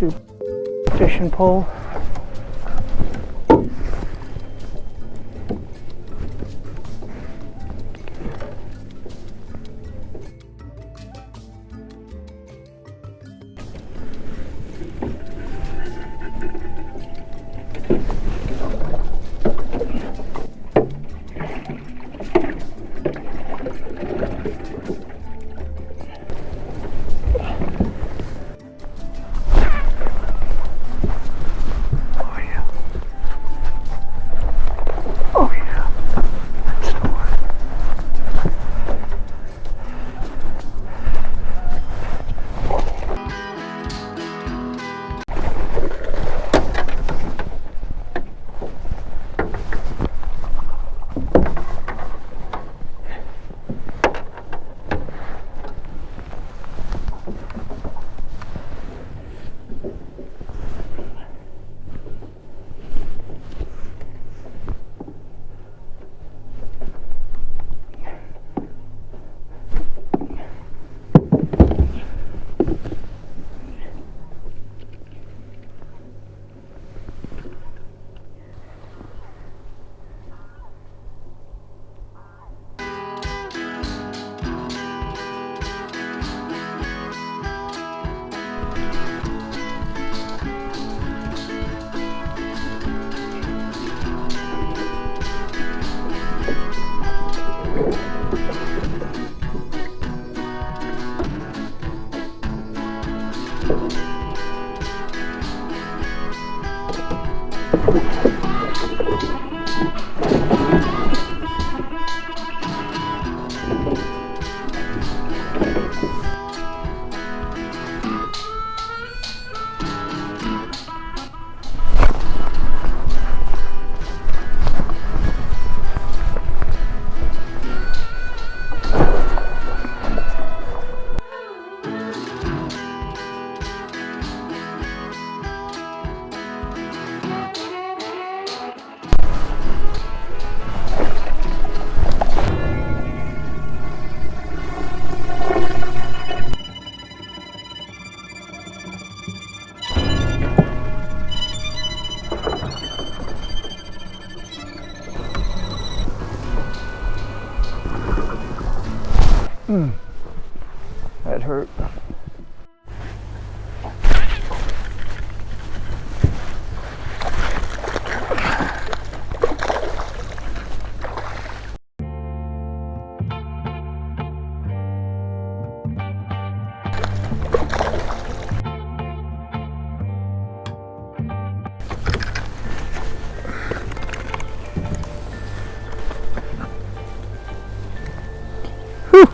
do fishing pole. That hurt. Whew.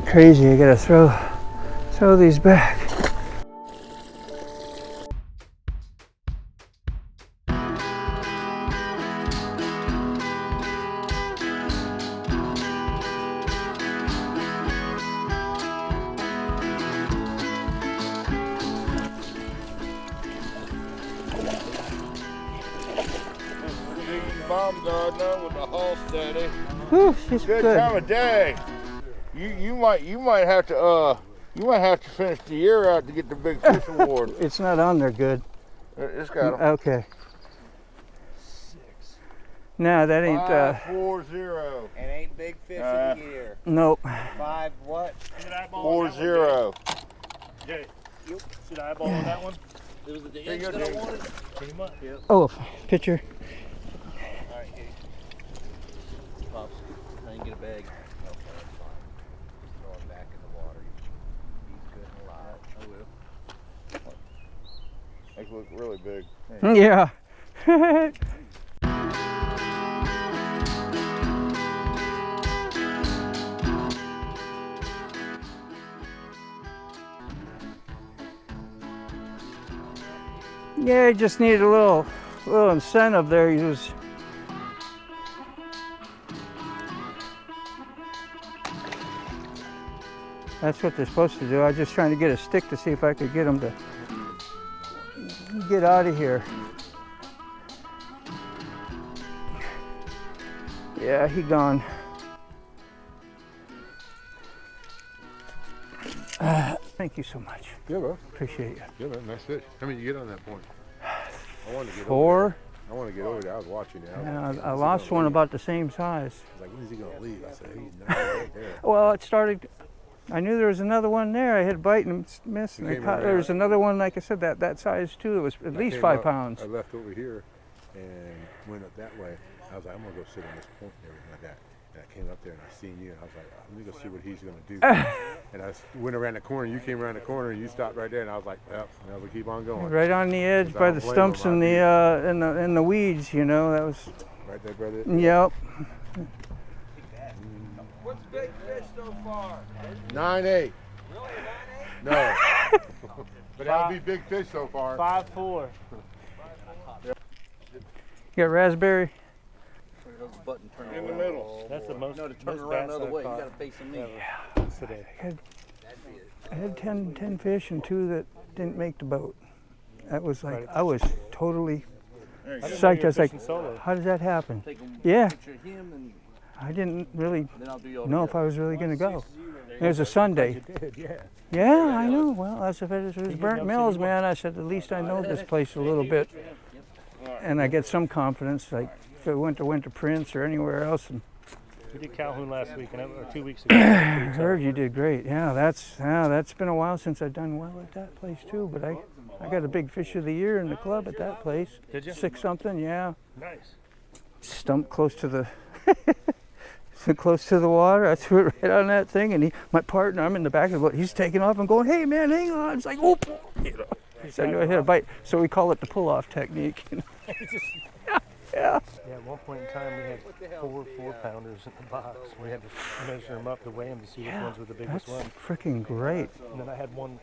Crazy, I gotta throw these back. Mom gardener with the Hall steady. Whew, she's Good time of day. You might have to finish the year out to get the big fish award. It's not on there good. It's got 'em. Okay. 6. No, that ain't 540. It ain't big fish of the year. Nope. 5 what? 40. Jay, should I eyeball on that one? It was the Here you inch go, that I Jay. wanted. Pretty much. Yep. Oh, picture. Alright, here. Pops, I didn't get a bag. Okay, that's fine. Throw it back in the water. He's good and alive. I will. look really big. Yeah. Yeah, he just needed a little incentive there. He was. That's what they're supposed to do. I was just trying to get a stick to see if I could get him to get out of here. Yeah, he gone. Thank you so much. Yeah, bro. Appreciate you. Yeah, man. Nice fish. How many did you get on that point? I wanted to get 4. over there. I want to get over there. I was watching it. Yeah, I lost one about the same size. I was like, when is he going to leave? I said, he's not right there. Well, it started. I knew there was another one there. I hit a bite and missed. And there was another one, like I said, that size too. It was at least 5 pounds. I left over here and went up that way. I was like, I'm going to go sit on this point and everything like that. And I came up there and I seen you and I was like, let me go see what he's going to do. And I went around the corner. You came around the corner and you stopped right there. And I was like, well, we'll keep on going. Right on the edge by the stumps and in the weeds, you know. That was. Right there, brother. Yep. What's big fish so far? 9-8. Really, 9-8? No. But that would be big fish so far. 5-4. You got raspberry? Button turn In the middle. That's the most. No, to turn around the other way, you got to face me. Today. I had 10 fish and 2 that didn't make the boat. That was like, I was totally psyched. I was like, how did that happen? Take a Yeah. picture of him and I didn't really then I'll do you over know here. if I was really going to go. It was a Sunday. Yeah. Yeah, I know. Well, as if it was Burnt Mills, man, I said, at least I know this place a little bit. And I get some confidence, like if it went to Winter Prince or anywhere else. And We did Calhoun last week, or 2 weeks ago. I heard you did great. Yeah, that's been a while since I've done well at that place too. But I got a big fish of the year in the club at that place. Did you? 6 something, yeah. Nice. Stump close to the close to the water. I threw it right on that thing, and my partner, I'm in the back of the boat. He's taking off and going, "Hey man, hang on!" It's like, "Oh," you know. So I knew I hit a bite. So we call it the pull-off technique. You know? Yeah. Yeah, at one point in time, we had 4 4-pounders in the box. We had to measure them up to weigh them to see which ones were the biggest That's ones. freaking great. And then I had one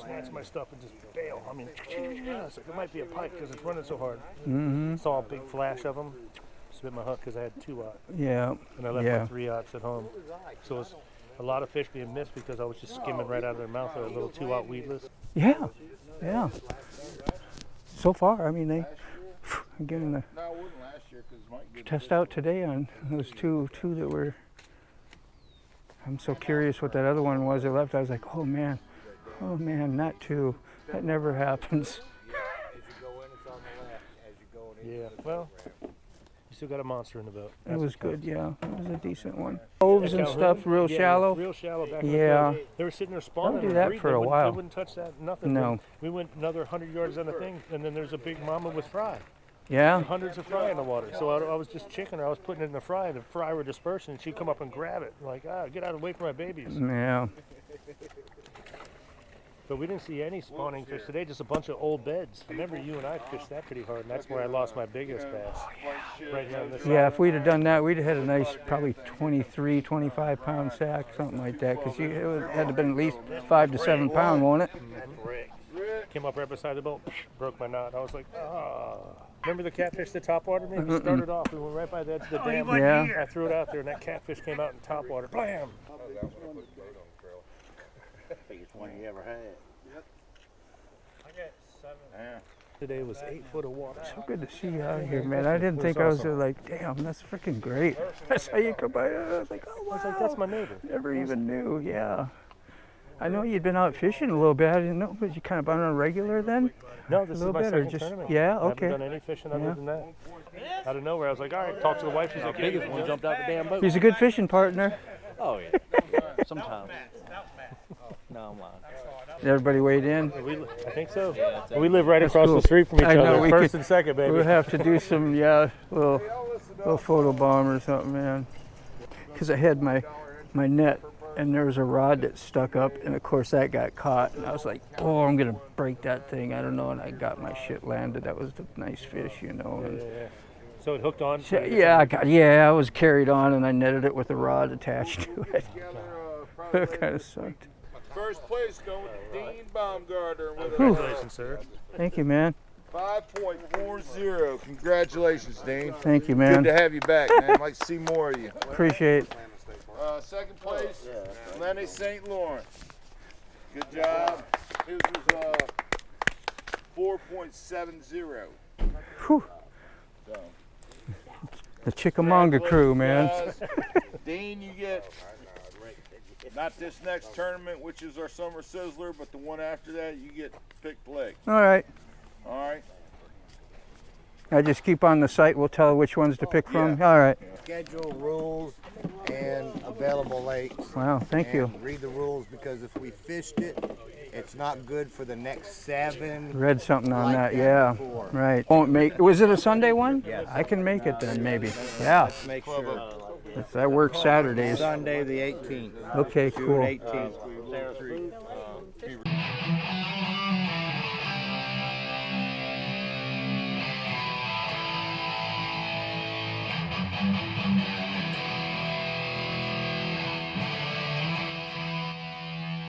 snatch my stuff and just bail. I mean, I was like, it might be a pike because it's running so hard. Mm-hmm. Saw a big flash of them. Spit my hook because I had 2-aught. Yeah. And I left Yeah. my 3-aughts at home. So it's a lot of fish being missed because I was just skimming right out of their mouth. They're a little 2-aught weedless. Yeah. Yeah. So far, I mean, I'm getting the No, I wouldn't last year because Mike did. test out today on those two that were. I'm so curious what that other one was that left. I was like, oh man, not 2. That never happens. Yeah, well, you still got a monster in the boat. It was good, yeah. It was a decent one. Coves and stuff, real Yeah, shallow. Real shallow back in Yeah. the day. They were sitting there spawning. do and that breeding. for They a wouldn't- while. They wouldn't touch that, nothing. No. We went another 100 yards on the thing, and then there's a big mama with fry. Yeah. Hundreds of fry in the water. So I was just chicking her. I was putting it in the fry, and the fry were dispersing, and she'd come up and grab it. Like, get out of the way from my babies. Yeah. But we didn't see any spawning fish today, just a bunch of old beds. I remember you and I fished that pretty hard, and that's where I lost my biggest bass. Right here on this Yeah, side. if we'd have done that, we'd have had a nice, probably 23, 25-pound sack, something like that, because it had to have been at least 5 to 7 pound, won't it? Came up right beside the boat, broke my knot. I was like, ah. Remember the catfish that top watered me? We started off, we went right by the edge of the dam. Yeah. I threw it out there, and that catfish came out in top water. Blam! Biggest one you ever had. Yeah. Today was 8 foot of water. So good to see you out here, man. I didn't think I was like, damn, that's freaking great. That's how you come by. I was like, oh, wow. I was like, that's my neighbor. Never even knew, yeah. I know you'd been out fishing a little bit. I didn't know, but you kind of been on a regular then? No, this is little my bit, or second just- tournament. yeah, I okay. haven't done any fishing other Yeah. than that. Out of nowhere, I was like, all right, talk to the wife. She's like, Biggest one jumped out the damn boat. He's a good fishing partner. Oh yeah. Sometimes. No, I'm lying. Everybody weighed in. I think so. We live right across cool. the street from each I know, other. we First could- and second, baby. We'll have to do some, little photo bomb or something, man. Because I had my net and there was a rod that stuck up, and of course that got caught, and I was like, oh, I'm gonna break that thing. I don't know, and I got my shit landed. That was the nice fish, you know. And So it hooked on? I was carried on, and I netted it with a rod attached to it. It kind of sucked. First place going with Dean Baumgartner with Congratulations, sir. Thank you, man. 5.40. Congratulations, Dean. Thank you, man. Good to have you back, man. I'd like to see more of you. Appreciate it. Second place, Lenny St. Lawrence. Good job. His was 4.70. Whew. So, The Chickamauga crew, man. guys. Dean, you get not this next tournament, which is our Summer Sizzler, but the one after that, you get pick play. All right. All right. I just keep on the site. We'll tell which ones to pick from. All right. Schedule, rules, and available lakes. Wow. Thank you. And read the rules, because if we fished it, it's not good for the next 7. Read something on like that. Yeah. before. Right. Won't make. Was it a Sunday one? Yes. I can make it then, maybe. Yeah. Let's make sure. That works Saturdays. Sunday the 18th. Okay. June Cool. 18th.